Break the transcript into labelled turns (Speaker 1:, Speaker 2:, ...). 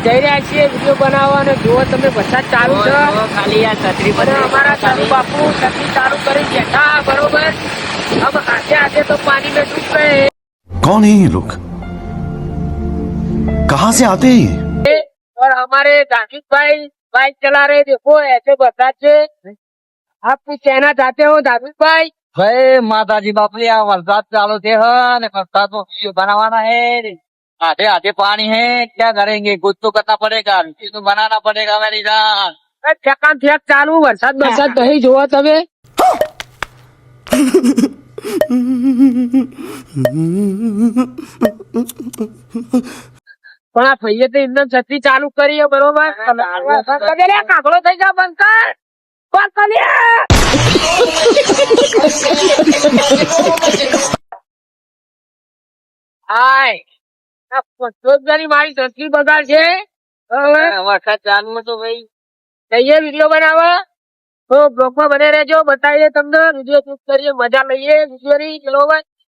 Speaker 1: જઈ રહ્યા છીએ વિડીયો બનાવવા અને જુઓ તમે વરસાદ ચાલુ છે
Speaker 2: ખાલી આ છત્રી પર
Speaker 1: અને અમારા ચાલુ બાપુ છત્રી ચાલુ કરી બેઠા બરોબર अब आते आते तो पानी में डूब गए।
Speaker 3: कौन है ये लोग, कहाँ से आते हैं ये?
Speaker 1: और हमारे दानिश भाई बाइक चला रहे, देखो ऐसे बरसात से आप कुछ कहना चाहते हो दानिश भाई?
Speaker 2: भाई माताजी बापली आ वरसाद चालू थे ने वरसाद में वीडियो बनावाना है, आधे आधे पानी है, क्या करेंगे, कुछ तो करना पड़ेगा, वीडियो तो बनाना पड़ेगा मेरी जान।
Speaker 1: ठेकान ठेक चालू वरसाद बरसाद नहीं જોવો તમે પણ આ ભાઈએ તો એકદમ છત્રી ચાલુ કરી છે બરોબર કાગળો થઈ જા બંધ કર મારી છત્રી બગાડ છે
Speaker 2: વરસાદ ચાલુ તો ભાઈ
Speaker 1: જઈએ વિડીયો બનાવવા તો બ્લોગ માં બને રહેજો, બતાવીએ તમને વિડીયો શૂટ કરીએ, મજા લઈએ વિડીયો ની. ચલો ભાઈ